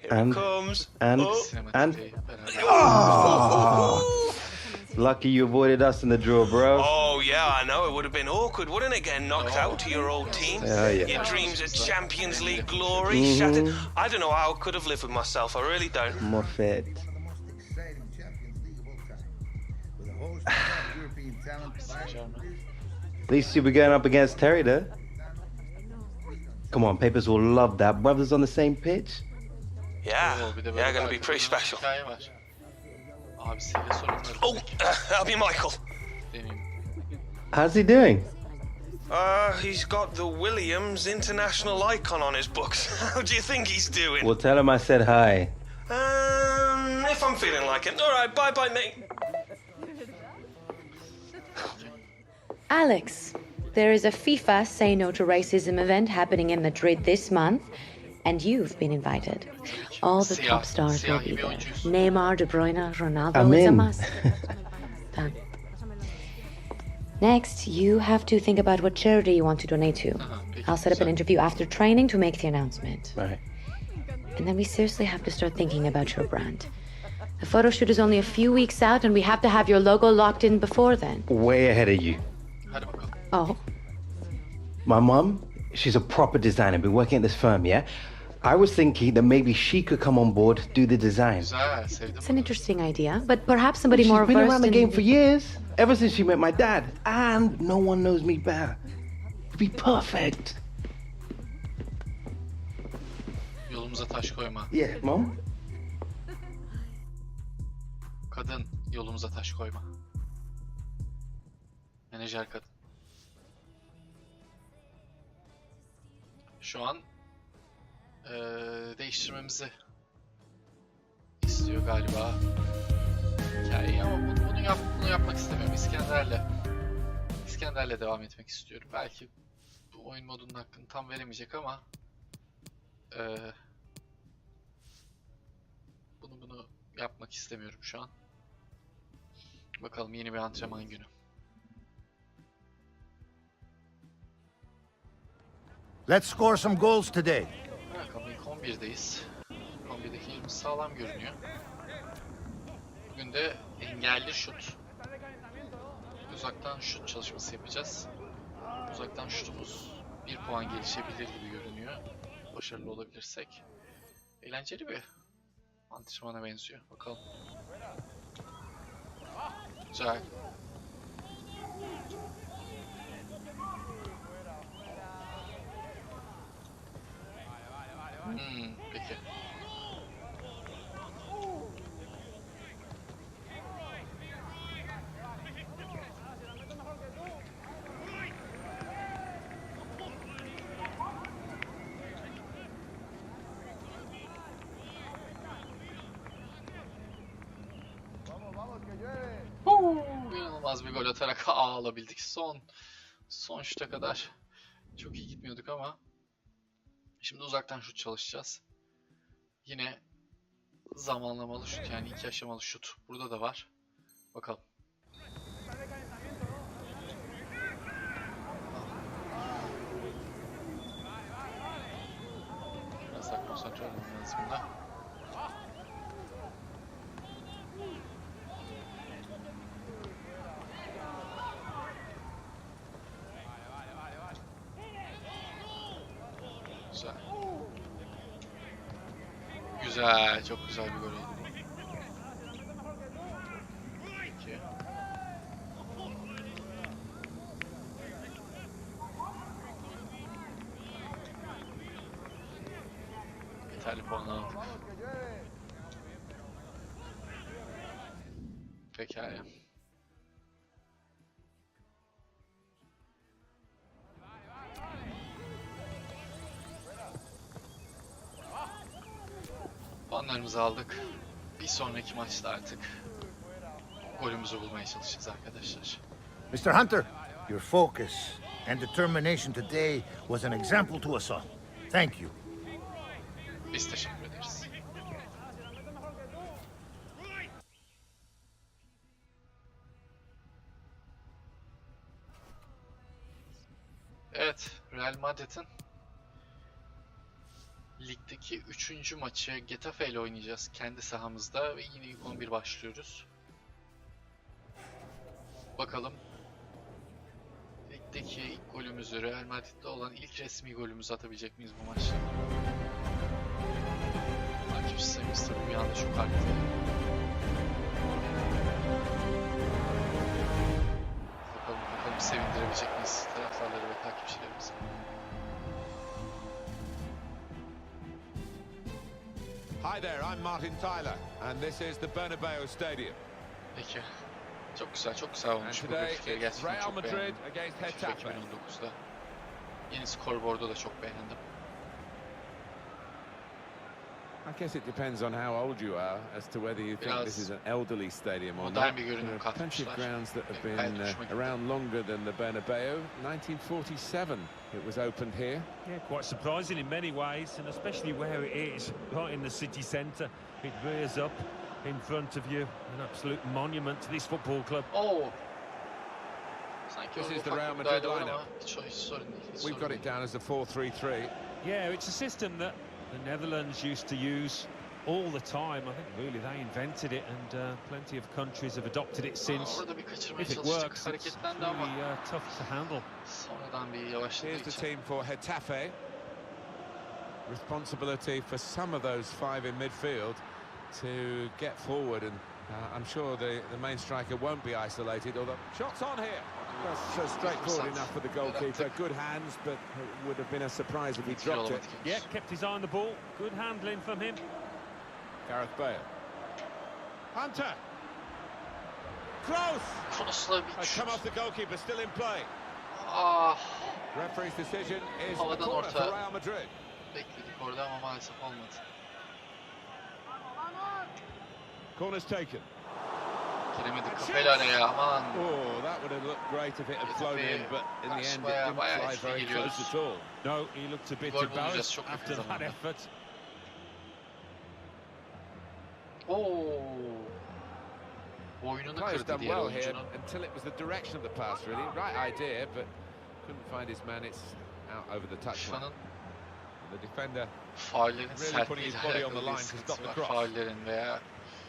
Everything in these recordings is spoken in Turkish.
Here it comes. Oh. Sinematikteyi Lucky you avoided us in the draw, bro. Oh, yeah, I know. It would have been awkward, wouldn't it, getting knocked out to your old team? Yeah. Your dreams of Champions League glory shattered. I don't know how I could have lived with myself. I really don't. Moffat. At least you'll be going up against Terry, though. Come on, Papers will love that. Brothers on the same pitch. Yeah, Oo, bir de böyle yeah, gonna be arka pretty planda special. hikaye var. Abisiyle sorunları. Oh, that'll be Michael. Deneyim. How's he doing? He's got the Williams International icon on his books. How do you think he's doing? Well, tell him I said hi. If I'm feeling like it. All right, bye-bye, mate. Alex, there is a FIFA Say No to Racism event happening in Madrid this month, and you've been invited. All the top stars will be there. Neymar, De Bruyne, Ronaldo, I'm it's a in. must. Done. Next, you have to think about what charity you want to donate to. I'll set up an interview after training to make the announcement. Right. And then we seriously have to start thinking about your brand. The photo shoot is only a few weeks out, and we have to have your logo locked in before then. Way ahead of you. Hadi bakalım. Oh, My mom, she's a proper designer, been working at this firm, yeah? I was thinking that maybe she could come on board, do the design. Güzel, sevdim. it's an interesting idea, but perhaps somebody more She's been versed around the in... game for years, ever since she met my dad, and no one knows me better. It'd be perfect. Yolumuza taş koyma. Yeah, Mom? Kadın, yolumuza taş koyma. Menajer kadın. Şu an değiştirmemizi istiyor galiba hikayeyi ama bunu yapmak istemiyorum. İskender'le devam etmek istiyorum. Belki bu oyun modunun hakkını tam veremeyecek ama bunu yapmak istemiyorum şu an. Bakalım yeni bir antrenman günü. Let's score some goals today. Bakalım ilk 11'deyiz. 11'deki yerimiz sağlam görünüyor. Bugün de engelli şut. Uzaktan şut çalışması yapacağız. Uzaktan şutumuz 1 puan gelişebilir gibi görünüyor. Başarılı olabilirsek. Eğlenceli bir antrenmana benziyor. Bakalım. Güzel. Peki. İnanılmaz bir gol atarak alabildik. Son şuta kadar çok iyi gitmiyorduk ama şimdi uzaktan şut çalışacağız. Yine zamanlamalı şut, yani 2 aşamalı şut burada da var. Bakalım. Biraz daha konsantre olmam lazım bunda. Güzel. Güzel, çok güzel bir gol oldu bu. Peki. Yeterli puan aldık. Pekala. Puanlarımızı aldık. Bir sonraki maçta artık golümüzü bulmaya çalışacağız arkadaşlar. Mr. Hunter, your focus and determination today was an example to us all. Thank you. Biz teşekkür ederiz. Evet, Real Madrid'in Ligdeki 3. maçı Getafe ile oynayacağız kendi sahamızda ve yine ilk 11 başlıyoruz. Bakalım. Ligdeki ilk golümüzü, Real Madrid'de olan ilk resmi golümüzü atabilecek miyiz bu maçta? Takip sistemimiz tabii bir anda çok arttı. Bakalım sevindirebilecek miyiz taraftarları ve takipçilerimizi? Hi there, I'm Martin Tyler, and this is the Bernabeu Stadium. Peki. Çok güzel olmuş bu grafikleri, gerçekten çok beğendim. FIFA 2019'da. Yeni skorboardu da çok beğendim. I guess it depends on how old you are as to whether you think this is an elderly stadium or not. Modern bir görünüm There are plenty of katmışlar. grounds that have been around longer than the Bernabeu. 1947 it was opened here. Yeah, quite surprising in many ways, and especially where it is, right in the city centre. It rears up in front of you, an absolute monument to this football club. Oh. Sanki This orada is the ufak Real bir Madrid müdahale var ama lineup. hiç sorun değil. We've got it down as the 4-3-3. Yeah, it's a system that the Netherlands used to use all the time. I think really they invented it, and plenty of countries have adopted it since. Orada bir kaçırmaya If it çalıştık, works, it's hareketlendi ama really tough to handle. sonradan bir yavaşladığı Here's the için. team for Getafe. Responsibility for some of those five in midfield to get forward, and I'm sure the main striker won't be isolated, although shots on here. That's straightforward enough for the goalkeeper. Good hands, but it would have been a surprise if he dropped it. Yeah, kept his eye on the ball. Good handling from him. Gareth Bale. Hunter. Close! Cross'la bir Has come off the goalkeeper, still in play. Ah, Referee's decision is a Havadan corner orta. for Real Madrid. bekledik orada ama maalesef olmadı. Corner's taken. Giremedik kafayla araya, aman. Oh, that would have looked great if it had flown in, but in the end it didn't Bayağı fly etkili very geliyoruz. close at all. No, he looked a bit Gol bulacağız embarrassed çok yakın after that zamanda. effort. Oo. Boynunu Player's kırdı done diğer well here oyuncunun. until it was the direction of the pass, really. Right idea, but couldn't find his man. It's out over the touchline. FIFA'nın The defender, faullerin Really putting his sertliğiyle body on the alakalı line bir to sıkıntı stop var. the cross. Faullerin veya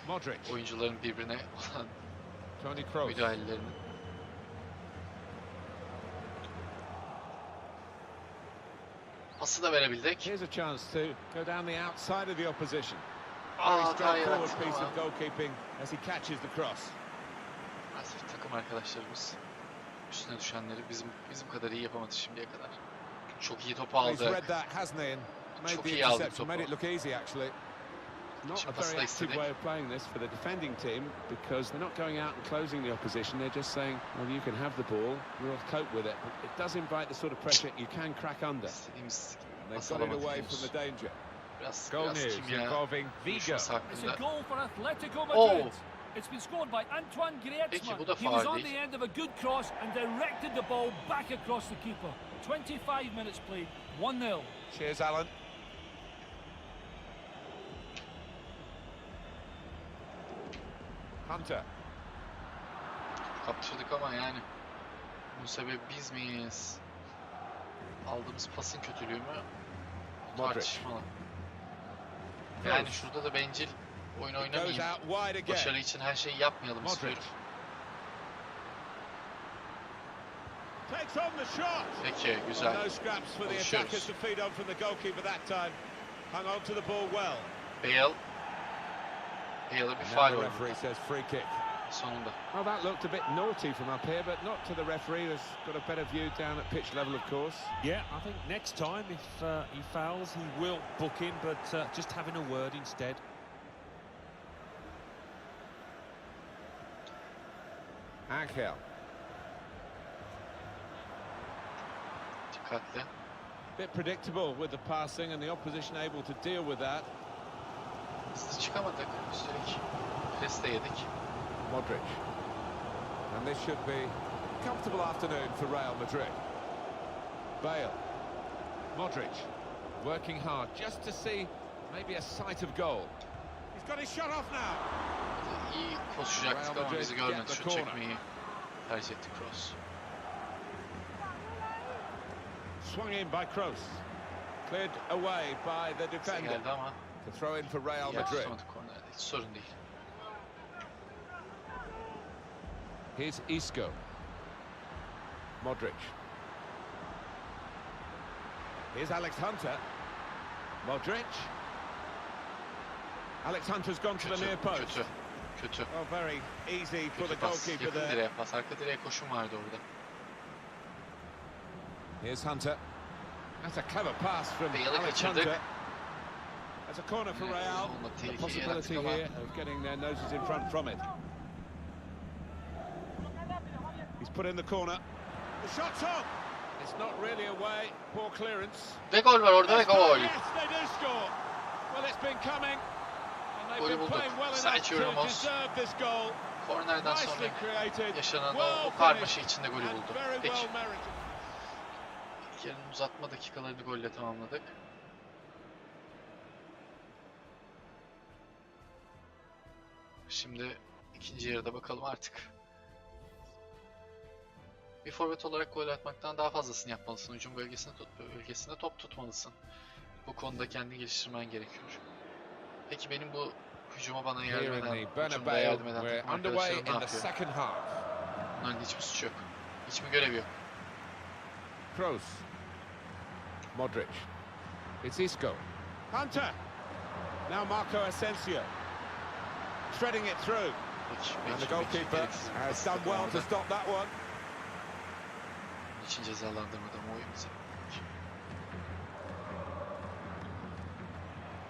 Modric, oyuncuların birbirine olan Toni Kroos. müdahalelerinin. Pası da verebildik. Here's a chance to go down the outside of the opposition. Aa, Very hata straightforward yarattık piece ama of goalkeeping as he catches the cross. maalesef takım arkadaşlarımız üstüne düşenleri bizim kadar iyi yapamadı şimdiye kadar. Çok iyi topu He's aldı. read that, hasn't he? And made Çok the iyi aldık interception, made topu. it look easy actually. Not Şimdi a pası very da active istedi. way of playing this for the defending team because they're not going out and closing the opposition. They're just saying, well, you can have the ball, we'll cope with it. But it does invite the sort of pressure you can crack under. İstediğimiz And pas they've got it alamadık away henüz. from the danger. Biraz News kimya involving Vigo. konuşması It's a hakkında. goal for Atletico Oh. Madrid. It's been scored by Antoine Griezmann. Peki, bu da He was faul on değil. the end of a good cross and directed the ball back across the keeper. 25 minutes played, 1-0. Cheers, Alan. Hunter. Kaptırdık ama yani. Bu sebebi biz miyiz? Aldığımız pasın kötülüğü mü? Modric. Tartışmalı. Yani şurada da bencil oyun Goes oynamayayım. out wide again. Başarı için her şeyi yapmayalım Modric. istiyorum. Takes on the shot. Peki, güzel. No scraps for the Konuşuyoruz. attackers to feed on from the goalkeeper that time. Hung on to the ball well. Bale. Bale'a bir Now faul the var referee says free kick. sonunda. Well, that looked a bit naughty from up here, but not to the referee. Has got a better view down at pitch level, of course. Yeah, I think next time if he fouls, he will book him, but just having a word instead. Angel. Dikkatli. Bit predictable with the passing and the opposition able to deal with that. Hızlı çıkamadık. Üstelik pres de yedik. Modric. And this should be a comfortable afternoon for Real Madrid. Bale. Modric. Working hard just to see maybe a sight of goal. He's got his shot off now. İyi koşacaktık Real ama bizi Madrid görmedi. get the Şut corner. çekmeyi tercih etti Kroos. Swung in by Kroos. Cleared away by the defender. Geldi ama To throw in for Real yer Madrid. tutamadık kornerde. Hiç sorun değil. Here's Isco. Modric. Here's Alex Hunter. Modric. Alex Hunter's gone to the near post. Kötü. Oh, very easy for the Kötü pas. goalkeeper Yakın there. direğe pas. Arka direğe koşum vardı orada. Here's Hunter. That's a clever pass from Bale'ı Alex kaçırdık. Hunter. That's a corner for Real. Olmadı, The tehlikeyi possibility yarattık ama. here of getting their noses in front from it. He's put in the corner. The shot's on. It's not really away. Poor clearance. Ve gol var orada ve gol. Yes, they do score. Well, it's been coming. And they've Golü been bulduk. playing well enough Sergio to Ramos. deserve this goal. Kornerden sonra Nicely created. yaşanan Well o karmaşa finished. içinde golü And buldu. very Peki. well merited. İlk yarının uzatma dakikalarını golle tamamladık. Şimdi ikinci yarıda bakalım artık. Bir forvet olarak gol atmaktan daha fazlasını yapmalısın. Hücum bölgesinde top tutmalısın. Bu konuda kendini geliştirmen gerekiyor. Peki benim bu hücuma bana yardım eden, hücumda yardım eden takım arkadaşlarım ne yapıyor? Bunların hiçbir suçu yok. Hiçbir görevi yok. Kroos. Modric. It's Isco. Hunter. Now Marco Asensio. Threading it through. And the goalkeeper has done well to stop that one. Bunun için cezalandırmadan oyun bize.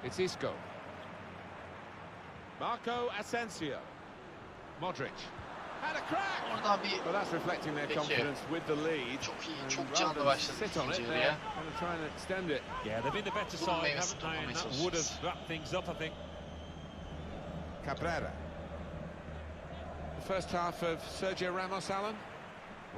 It's Isco. Marco Asensio. Modric. Had a crack. Oradan bir Well, that's reflecting their confidence with the lead. çok iyi, And çok rather canlı than başladı sit on it, ikinci they're yarıya. going to try and extend it. Yeah, they've been the better Bunun side, meyvesini haven't they? And toplamaya that would have çalışacağız. wrapped things up, I think. Cabrera. The first half of Sergio Ramos, Alan.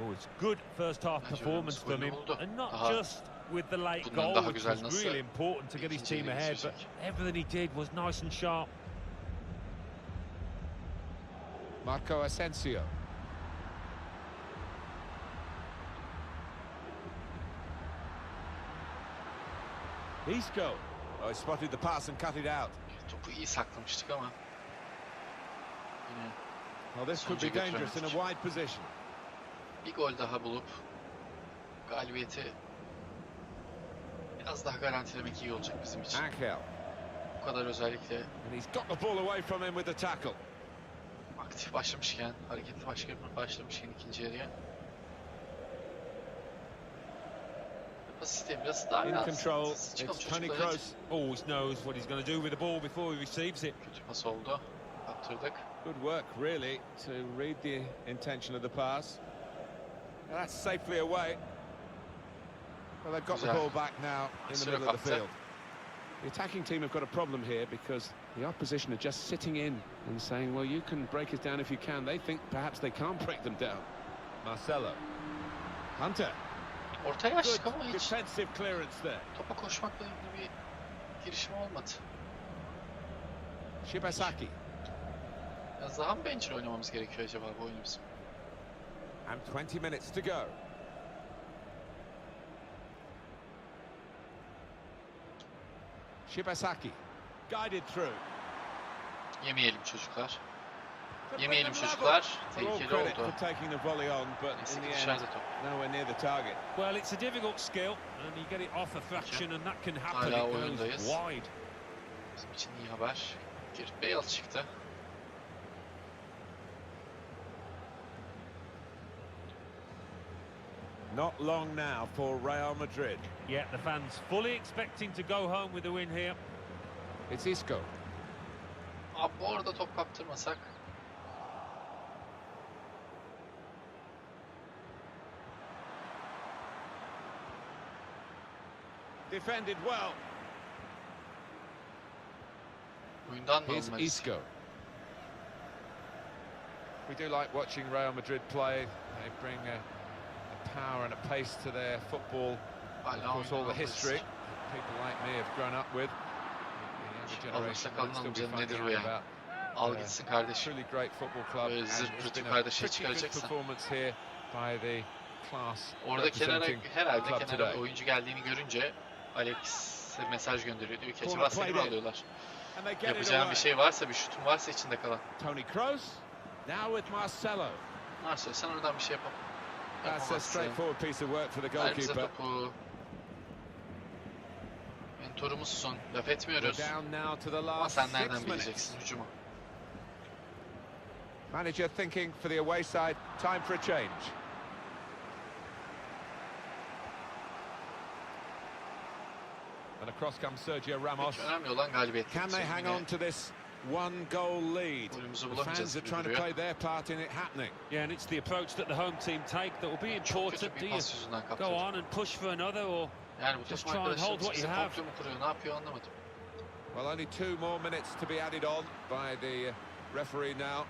Oh, it's good first half Bence performance Ramos from him, golünü buldu. and not Daha just with the late bundan goal, daha which güzel was nasıl really important to get his ikinci team yarı ahead, but geçecek? everything he did was nice and sharp. Marco Asensio. Isco. Oh, he spotted the pass and cut it out. Topu iyi saklamıştık ama yine Well, this could be dangerous in a wide position. bir gol daha bulup galibiyeti biraz daha garantilemek iyi olacak bizim için. Angel. Bu kadar özellikle And he's got the ball away from him with the tackle. aktif başlamışken, hareketli başlamışken ikinci yarıya. Pas sistemi biraz daha In control, çıkalım it's Toni çocuklar. Kroos. Always knows what he's going to do with the ball before he receives it. Kötü pas oldu. Kaptırdık. Good work, really, to read the intention of the pass. And that's safely away. Well, they've got the ball back now in the middle of the field. The attacking team have got a problem here because the opposition are just sitting in and saying, well, you can break us down if you can. They think perhaps they can't break them down. Marcelo. Hunter. Ortaya açtık ama Good hiç defensive clearance there. topa koşmakla ilgili bir girişim olmadı. Shibasaki. Biraz daha mı bencil oynamamız gerekiyor acaba bu oyunu bizim? And 20 minutes to go. Shibasaki. Guided through. Yemeyelim çocuklar. Yemeyelim çocuklar. Tehlikeli oldu. Neyse ki dışarıda top. Well, it's a difficult skill, and you get it off a fraction, and that can happen. Hala It goes oyundayız. wide. Bizim için iyi haber. Gareth Bale çıktı. Not long now for Real Madrid. Yeah, the fans fully expecting to go home with the win here. It's Isco. Abi bu arada top kaptırmasak. Defended well. Oyundan da Here's olmalıyız. Isco. We do like watching Real Madrid play. They bring a power and a pace to their football. Of course, all the history people like me have grown up with. The younger generation will still be finding out about. Al gitsin kardeşim. Truly great football club. Böyle And zırt it's pırt been a yukarıda şey pretty good çıkaracaksın. performance here by the class Orada kenara representing herhalde club kenara today. bir oyuncu geldiğini görünce Alex Size mesaj gönderiyor. Diyor ki acaba seni mi alıyorlar? Yapacağın bir şey varsa, bir şutun varsa içinde kalan. Tony Kroos. Now with Marcelo. Marcelo sen oradan bir şey That's a straightforward piece of work for the Ver bize goalkeeper. topu. Mentorumuzsun. Laf etmiyoruz. Down now to the Ama last sen 6 nereden minutes. bileceksin hücumu? Manager thinking for the away side, time for a change. And across comes Sergio Ramos. Peki, önemli olan galibiyet. Can they hang on to this one-goal lead? Golümüzü The bulamayacağız fans are gibi trying to duruyor. play their part in it happening. Yeah, and it's the approach that the home team take that will be Çok important. kötü Do bir you pas yüzünden go kaptırdı. on and push for another, or Yani bu just takım try and hold arkadaşlarımız what bize you have? komplo mu kuruyor? Ne yapıyor anlamadım. Well, only 2 more minutes to be added on by the referee now.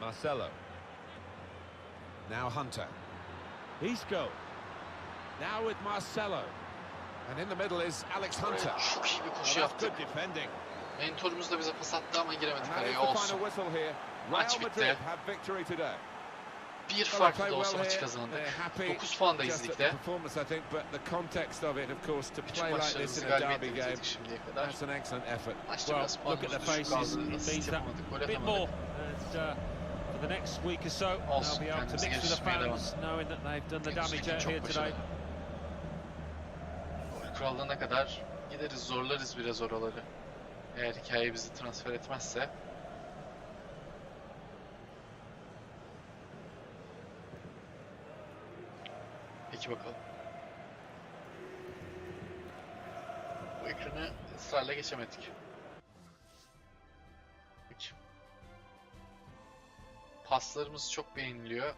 Marcelo. Now Hunter. Isco. Now with Marcelo. And in the middle is Alex Hunter. Çok iyi bir Well, koşu that's yaptık. good defending. Mentorumuz da bize pas attı ama giremedik And that is araya. the Olsun. final whistle here. Maç Real bitti. Madrid have victory today. Bir Well, they farklı play da olsa well maçı here. kazandık. They're happy 9 puandayız just at the ligde. performance, I think, but the context of it, of course, to Bütün play like this maçlarımızı in a derby galibiyetle game, bitirdik şimdiye kadar. that's an excellent effort. Maçta Well, biraz look at puanımız their düşük faces. kaldı. It Asist means that yapamadık, gol a bit more. atamadık. And for the next week or so, Olsun, they'll be able to kendimizi mix with the geliştirmeye devam. fans, knowing that they've done the Henüz damage ligin out çok here today. başarılı. Gol krallığına kadar gideriz, zorlarız biraz oraları. Eğer hikaye bizi transfer etmezse. Peki bakalım. Bu ekranı ısrarla geçemedik. Peki. Paslarımız çok beğeniliyor.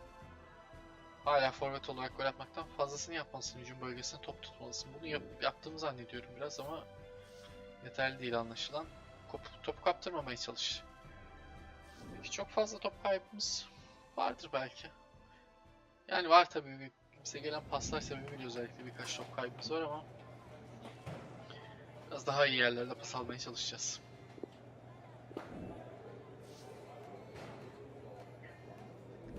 Hala forvet olarak gol atmaktan fazlasını yapmalısın. Hücum bölgesine top tutmalısın. Bunu yaptığımı zannediyorum biraz ama yeterli değil anlaşılan. Topu kaptırmamaya çalış. Peki çok fazla top kaybımız vardır belki. Yani var tabii. Bize gelen paslar sebebiyle özellikle birkaç top kaybımız var ama biraz daha iyi yerlerde pas almaya çalışacağız.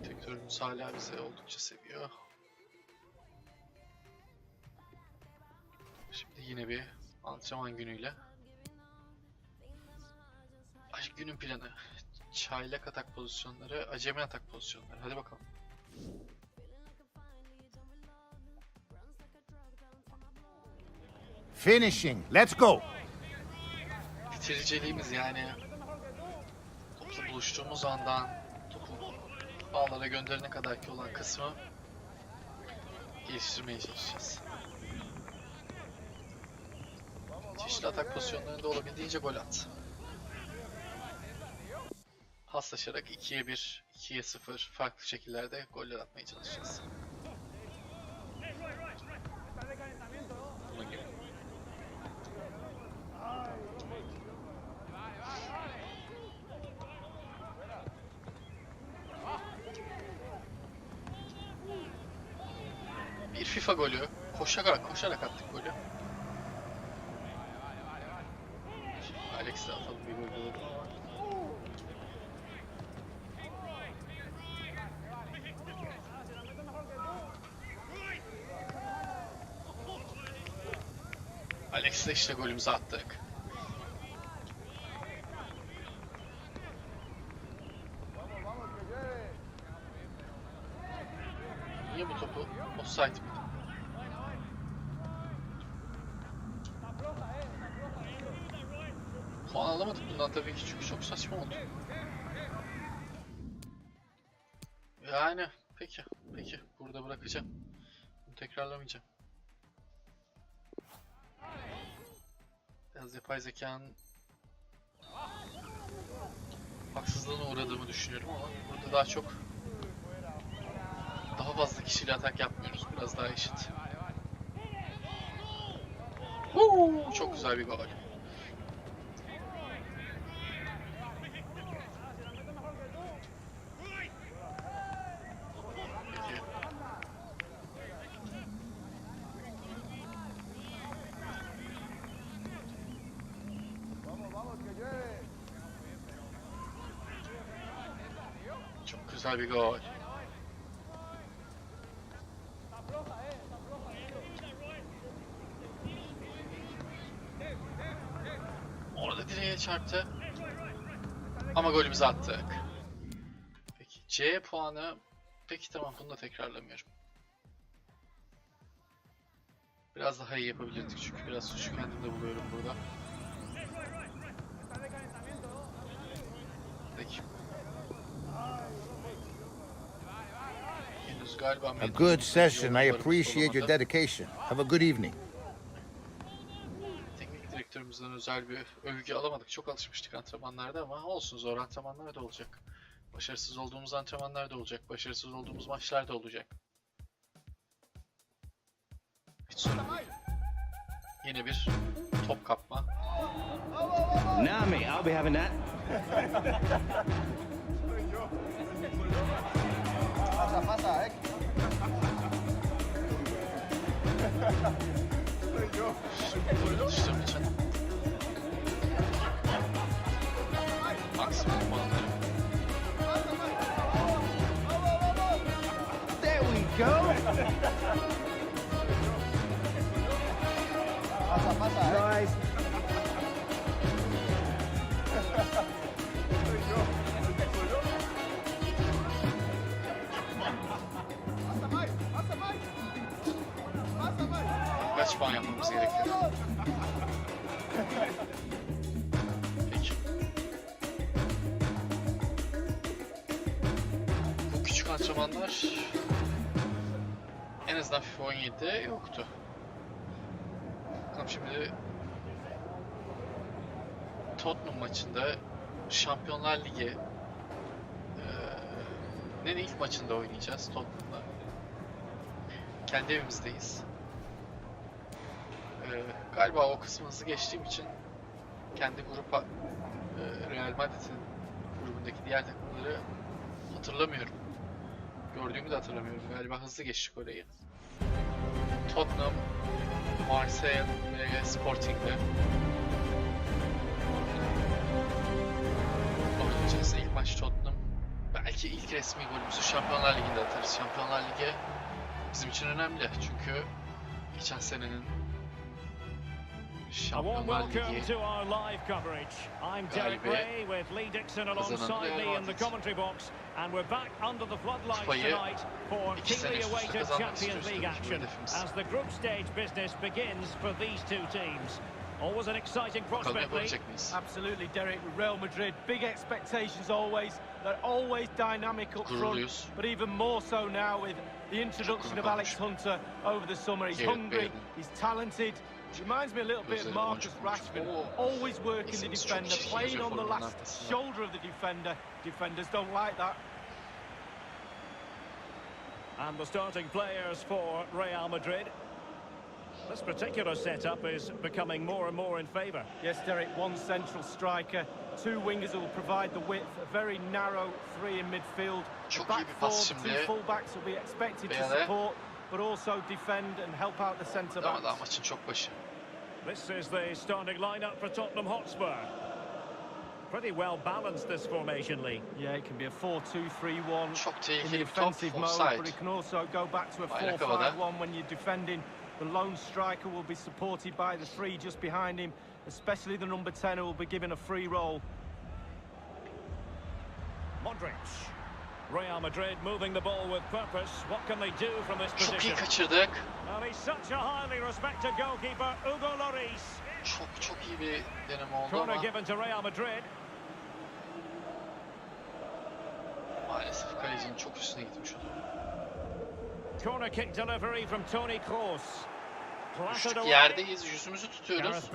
Direktörümüz hala bize oldukça seviyor. Şimdi yine bir antrenman günüyle. Günün planı. Çaylak atak pozisyonları, acemi atak pozisyonları. Hadi bakalım. Finishing. Let's go. Bitiriciliğimiz yani topla buluştuğumuz andan topu ağlara gönderene kadarki olan kısmı geliştirmeye çalışacağız. Çeşitli atak pozisyonlarında olabildiğince gol at. Paslaşarak 2'ye 1, 2'ye 0 farklı şekillerde goller atmaya çalışacağız. Bunun gibi. Bir FIFA golü. Koşarak attık golü. Alex'le atalım bir gol bulalım ama. Alex'le işte golümüzü attık. Niye bu topu offside mi? Puan alamadık bundan tabii ki çünkü çok saçma oldu. Yani peki burada bırakacağım. Bunu tekrarlamayacağım. Biraz yapay zekanın haksızlığına uğradığımı düşünüyorum ama burada daha fazla kişiyle atak yapmıyoruz. Biraz daha eşit. Çok güzel bir gol. Peki. Çok güzel bir gol. direğe çarptı. Ama golümüzü attık. Peki C puanı. Peki tamam, bunu da tekrarlamıyorum. Biraz daha iyi yapabilirdik çünkü biraz suçu kendimde buluyorum burada. Peki. Henüz galiba A good session. I appreciate your dedication. Have a good evening. Teknik direktörümüzden özel bir övgü alamadık. Çok alışmıştık antrenmanlarda ama olsun, zor antrenmanlar da olacak. Başarısız olduğumuz antrenmanlar da olacak. Başarısız olduğumuz maçlar da olacak. Hiç sorun değil. Yine bir top kapma. Nah, mate, I'll be having that. Yatıştırma için. Maksimum puanları. There we go. Nice. Kaç puan yapmamız gerekiyor? Peki. Bu küçük antrenmanlar en azından FIFA 17'de yoktu. Bakalım şimdi Tottenham maçında Şampiyonlar Ligi ilk maçında oynayacağız Tottenham'la. Kendi evimizdeyiz. Galiba o kısmı hızlı geçtiğim için kendi grupa Real Madrid'in grubundaki diğer takımları hatırlamıyorum. Gördüğümü de hatırlamıyorum. Galiba hızlı geçtik orayı. Tottenham, Marseille ve Sporting'le oynayacağız. İlk maç Tottenham. Belki ilk resmi golümüzü Şampiyonlar Ligi'nde atarız. Şampiyonlar Ligi bizim için önemli çünkü geçen senenin Şampiyonlar Ligi galibi kupayı 2 sene üst üste kazanmak istiyoruz tabii ki bu hedefimiz. Always an exciting prospect, Lee. Absolutely, Derek. With Real Madrid, big expectations always. They're always dynamic up front, but even more so now with the introduction of Alex Hunter over the summer. He's hungry, he's talented. Reminds me a little bit of Marcus Rashford. Always working the defender, playing on the last shoulder of the defender. Defenders don't like that. And the starting players for Real Madrid. This particular setup is becoming more and more in favour. Yes, Derek, one central striker, two wingers who will provide the width, a very narrow three in midfield. Çok back iyi bir pas four, şimdi. two full-backs will be expected to support, but also defend and help out the centre-backs. Daha maçın çok başı. This is the starting lineup for Tottenham Hotspur. Pretty well balanced this formation, Lee. Yeah, it can be a 4-2-3-1 çok in the bir top, offensive mode, but it can also go back to a 4-5-1 when you're defending. The lone striker will be supported by the three just behind him, especially the number 10 who will be given a free roll. Modric. Real Madrid moving the ball with purpose. What can they do from this position? Çok iyi kaçırdık. And he's such a highly respected goalkeeper, Hugo Lloris. Çok iyi bir deneme oldu Corner ama given to Real Madrid. maalesef kalecinin çok üstüne gitmiş oldu. Corner kick delivery from Toni Kroos. Düştük yerdeyiz, yüzümüzü tutuyoruz.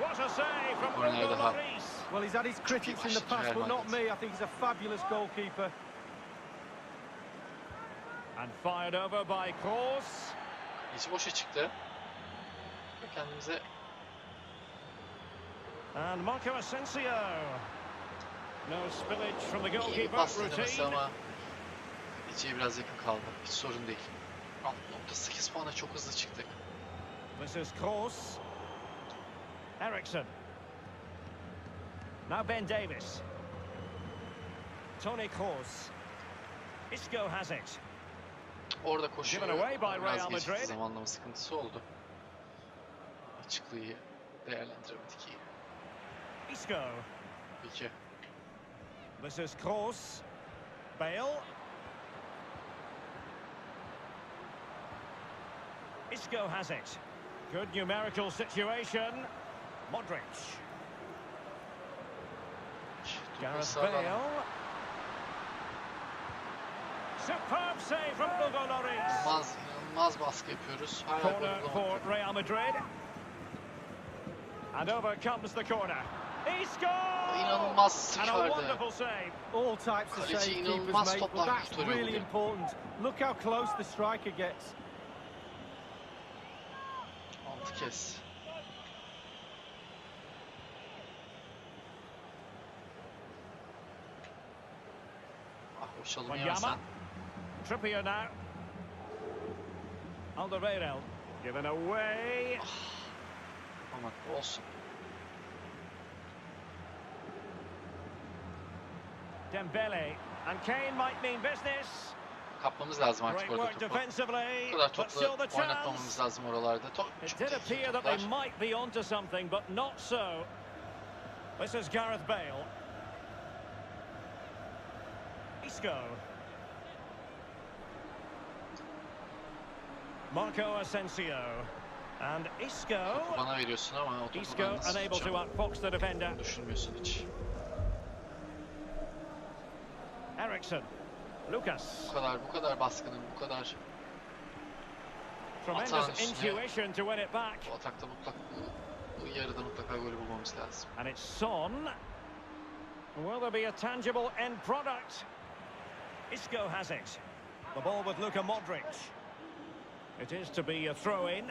What a save from Hugo Lloris. Well, he's had his critics in the past, but not me. I think he's a fabulous goalkeeper. And fired over by Kroos. İçi boşa çıktı. Kendimize... And Marco Asensio. No spillage from the İyi bir goalkeeper pas denemesi routine. ama içiye biraz yakın kaldı. Hiç sorun değil. 6.8 puana çok hızlı çıktık. This is Kroos. Eriksson. Now Ben Davis. Toni Kroos. Isco has it. Orada koşuyor. Given away by Biraz Real gecikti, Madrid. zamanlama sıkıntısı oldu. Açıklığı değerlendiremedik iyi. Isco. Peki. This is Kroos. Bale. Isco has it. Good numerical situation. Modric. Gareth Bale. Superb save from Hugo Lloris. İnanılmaz baskı yapıyoruz. Hala Corner for Real Madrid. And over comes the corner. Isco! İnanılmaz sıçardı. All types of save keepers, mate, but that's really important. Look how close the striker gets. 6 kez. Ah, o çalımı yemesen. Trippier now. Alderweireld given away. Aman olsun. Dembele and Kane might mean business. Kapmamız lazım artık orada topu. Bu kadar topla oynatmamamız lazım oralarda. It did appear that they might be onto something, but not so. This is Gareth Bale. Isco. Marco Asensio. And Isco. Bana veriyorsun ama o topu Isco unable to outfox the defender. Düşünmüyorsun hiç. Ericsson. Lucas. Bu kadar baskının, bu kadar Tremendous intuition to win it back. Bu atakta bu yarıda mutlaka golü bulmamız lazım. And it's Son. Will there be a tangible end product? Isco has it. The ball with Luka Modric. It is to be a throw-in.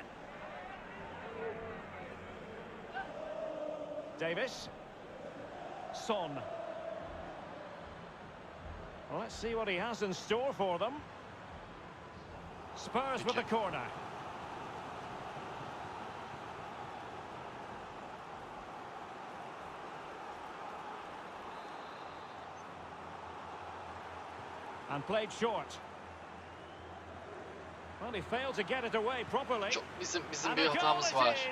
Davis. Son. Well, let's see what he has in store for them. Spurs with the corner. And played short. Well, he failed to get it away properly. Çok bizim bir hatamız var.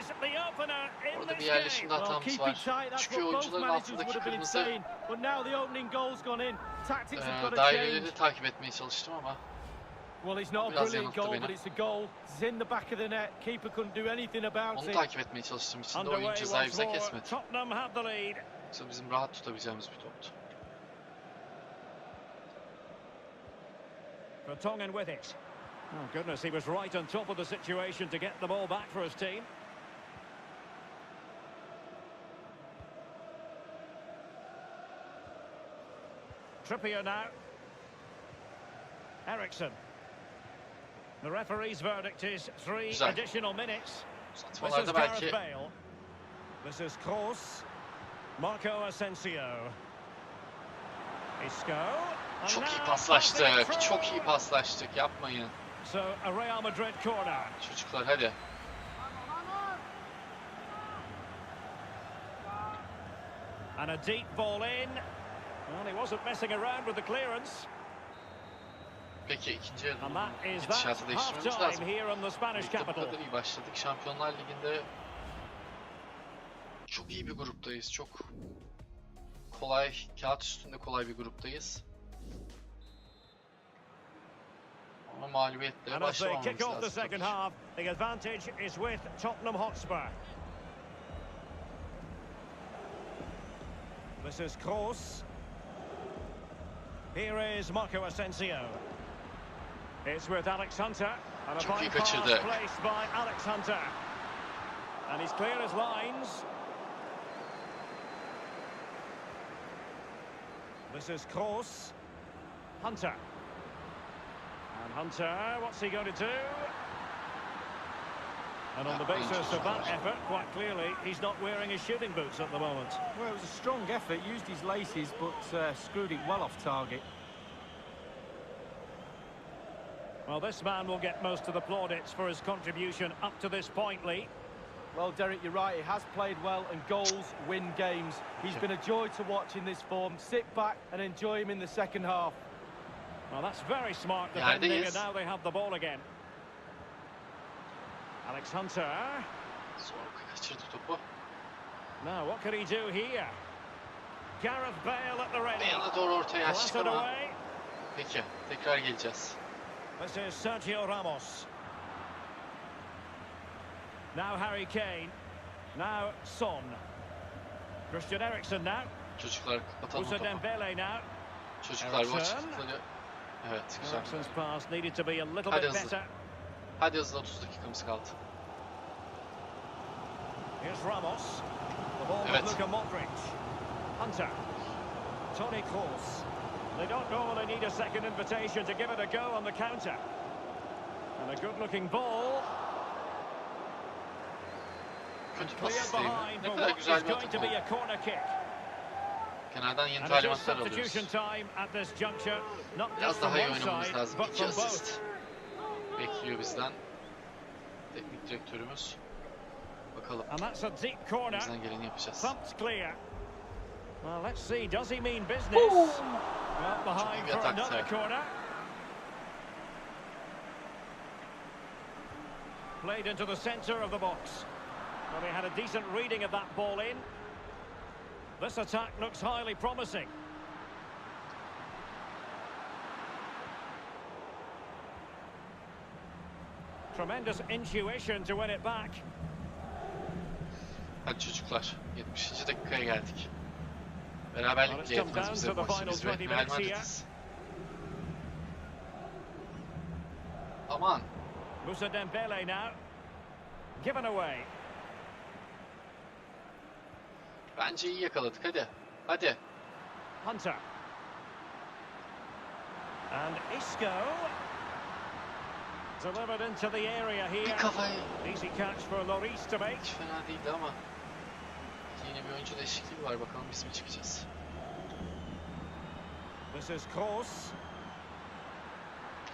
Orada bir yerleşimde hatamız var. Çünkü oyuncuların altındaki kırmızı dairelerini takip etmeye çalıştım ama biraz yanılttı beni. Onu takip etmeye çalıştığım için de oyun cezayı bize kesmedi. Yoksa bizim rahat tutabileceğimiz bir toptu. Vertonghen with it. Oh goodness, he was right on top of the situation to get the ball back for his team. Trippier now. Ericsson. The referee's verdict is 3 additional minutes. This is Gareth Bale. This is Kroos. Marco Asensio. Isco. Çok iyi paslaştık. Çok iyi paslaştık. Yapmayın. So a Real Madrid corner. Çocuklar hadi. And a deep ball in. Well, he wasn't messing around with the clearance. Peki ikinci yarının And that is gidişatı değiştirmemiz lazım. here in the Spanish capital. Bu kadar iyi başladık. Şampiyonlar Ligi'nde çok iyi bir gruptayız. Çok kolay, kağıt üstünde kolay bir gruptayız. Ama mağlubiyetle başlamamamız lazım. The advantage is with Tottenham Hotspur. This is Kroos. Here is Marco Asensio. It's with Alex Hunter. And a fine pass placed by Alex Hunter. And he's clear as lines. This is Kroos. Hunter. And Hunter, what's he going to do? And on the basis of that effort, quite clearly, he's not wearing his shooting boots at the moment. Well, it was a strong effort, used his laces, but screwed it well off target. Well, this man will get most of the plaudits for his contribution up to this point, Lee. Well, Derek, you're right. He has played well, and goals win games. He's been a joy to watch in this form. Sit back and enjoy him in the second half. Well, that's very smart defending, and now they have the ball again. Alex Hunter. Sonra kaçırdı topu. Now what can he do here? Gareth Bale at the ready. Bale'a doğru ortaya açtık Blasted ama. away. Peki, tekrar geleceğiz. This is Sergio Ramos. Now Harry Kane. Now Son. Christian Eriksen now. Çocuklar kapatalım Musa topu. Dembele now. Çocuklar bu Eriksen. açıklıkları. Evet, güzel. Eriksen's pass needed to be a little Hadi bit hızlı. better. Hadi hızlı, 30 dakikamız kaldı. Here's Ramos. The ball Evet. with Luka Modric. Hunter. Toni Kroos. They don't normally need a second invitation to give it a go on the counter. And a good-looking ball. Kötü pas Cleared isteği. behind Ne for kadar what güzel is bir going atak to be oldu. a corner kick. Kenardan yeni And it is talimatlar alıyoruz. substitution time at this juncture. Not just Biraz from daha iyi one oynamamız side, lazım. but 2 from both. asist bekliyor bizden teknik direktörümüz. Bakalım. And that's a deep corner. Bizden geleni yapacağız. Thumped clear. Well, let's see. Does he mean business? Well, behind bir for atak another tabii. corner. Played into the centre of the box. Well, he had a decent reading of that ball in. This attack looks highly promising. Tremendous intuition to win it back. Hadi çocuklar, 70. dakikaya geldik. Beraberlik bile yetmez bize bu maçı, biz ve Real Madrid'iz. Aman. Musa Dembele now. Given away. Bence iyi yakaladık, hadi. Hadi. Hunter. And Isco. Delivered into the area here. Bir kafayı. Easy catch for Lloris to make. Hiç fena değildi ama yeni bir oyuncu değişikliği var, bakalım biz mi çıkacağız. This is Kroos.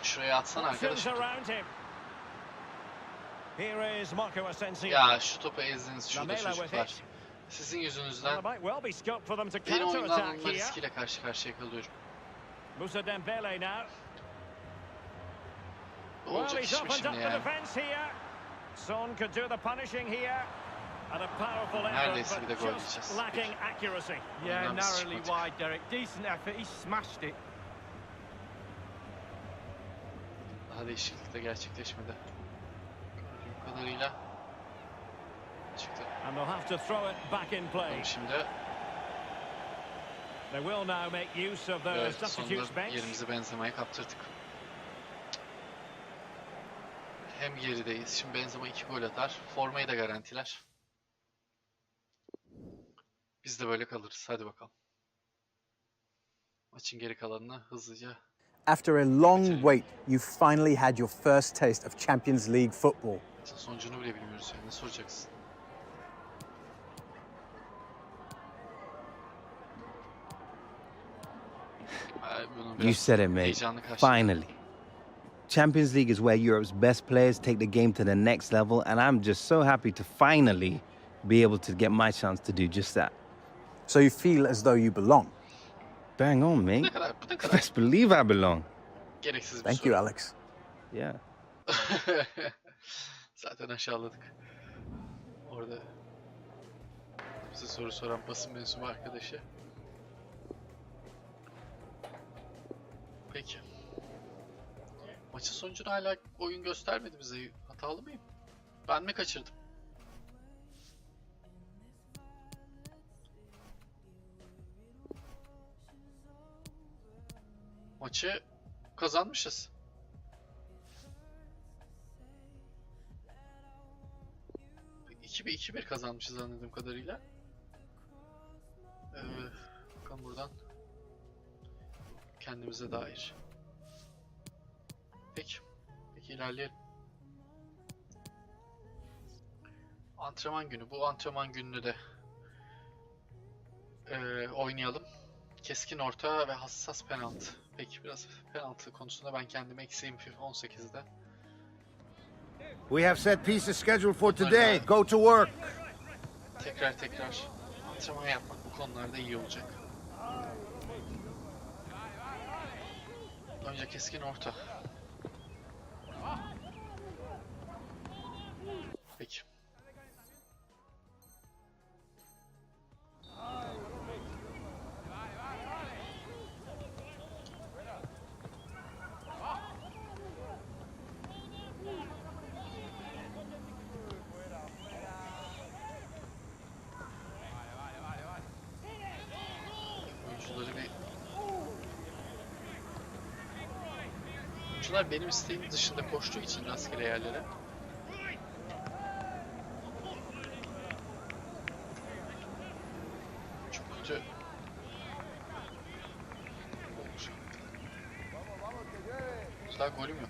Şuraya atsana Options arkadaşım. around him. Here is Marco Asensio. Ya şu topu ezdiniz şurada Lamela with çocuklar. it. Sizin Well, yüzünüzden there might well be scope for them to benim counter oyundan attack alınma here. riskiyle karşı karşıya kalıyorum. Musa Dembele now. Well, Olacak he's iş mi opened up şimdi the ya? defence here. Son could do the punishing here. And a powerful Neredeyse effort, bir de gol but just yiyeceğiz. lacking accuracy. Yeah, Ondan biz narrowly çıkmadık. wide, Derek. Decent effort. He smashed it. Daha değişiklik de gerçekleşmedi. Gördüğüm kadarıyla çıktı. And they'll have to throw it back in play. Bakalım şimdi. They will now make use of the Evet, substitutes sonunda bench. yerimizi Benzema'ya kaptırdık. Hem gerideyiz. Şimdi Benzema 2 gol atar. Formayı da garantiler. Biz de böyle kalırız. Hadi bakalım. Maçın geri kalanını hızlıca... After a long wait, you finally had your first taste of Champions League football. Sonucunu bile bilmiyoruz yani. Ne soracaksın? You said it, mate. Finally. Champions League is where Europe's best players take the game to the next level, and I'm just so happy to finally be able to get my chance to do just that. So you feel as though you belong? Bang on, mate. Bu ne kadar Best believe I belong. gereksiz bir Thank soru. you, Alex. Yeah. Zaten aşağıladık. Orada bize soru soran basın mensubu arkadaşı. Peki. Maçın sonucunu hala oyun göstermedi bize. Hatalı mıyım? Ben mi kaçırdım? Maçı kazanmışız. Bir 2-1 kazanmışız anladığım kadarıyla. Bakalım buradan kendimize dair. Peki ilerleyelim. Antrenman günü. Bu antrenman gününü de oynayalım. Keskin orta ve hassas penaltı. Peki biraz penaltı konusunda ben kendime eksiğim FIFA 18'de. We have set pieces scheduled for today. Go to work. Tekrar antrenman yapmak bu konularda iyi olacak. Önce keskin orta. Peki. Oyuncular benim isteğim dışında koştuğu için rastgele yerlere. Çok kötü. Olmuş. Daha golüm yok.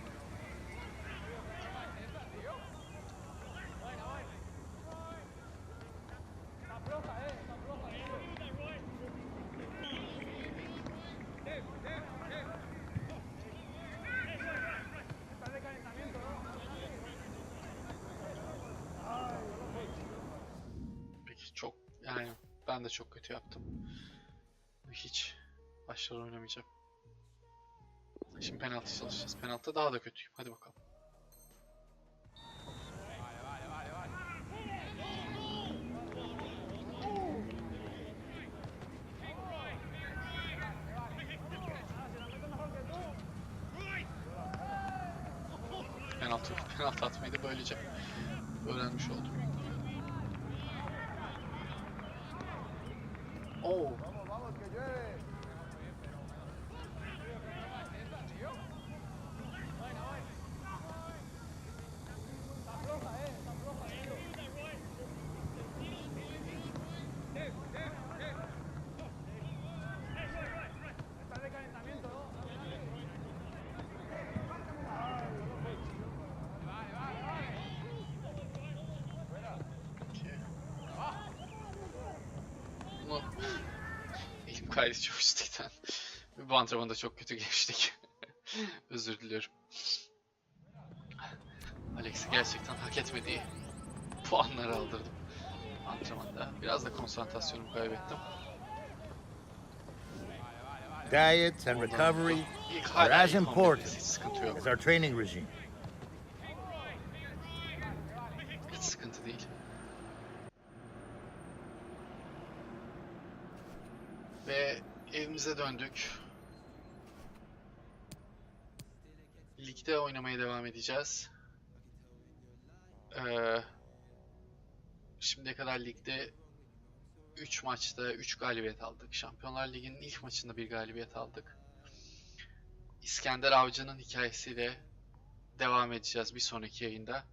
Çok yani ben de çok kötü yaptım. Hiç başlar oynamayacağım. Şimdi penaltı çalışacağız. Penaltıda daha da kötüyüm. Hadi bakalım. Penaltı atmayı da böylece öğrenmiş oldum. Oo. Elim kaydı çok üstten. Bu antrenmanda çok kötü geçtik. Özür diliyorum. Alex'i gerçekten hak etmediği puanları aldırdım antrenmanda. Biraz da konsantrasyonumu kaybettim. Diet and recovery are as important as our training regime. Hiç sıkıntı değil. Ve evimize döndük. Ligde oynamaya devam edeceğiz. Şimdiye kadar ligde 3 maçta 3 galibiyet aldık. Şampiyonlar Ligi'nin ilk maçında bir galibiyet aldık. İskender Avcı'nın hikayesiyle devam edeceğiz bir sonraki yayında.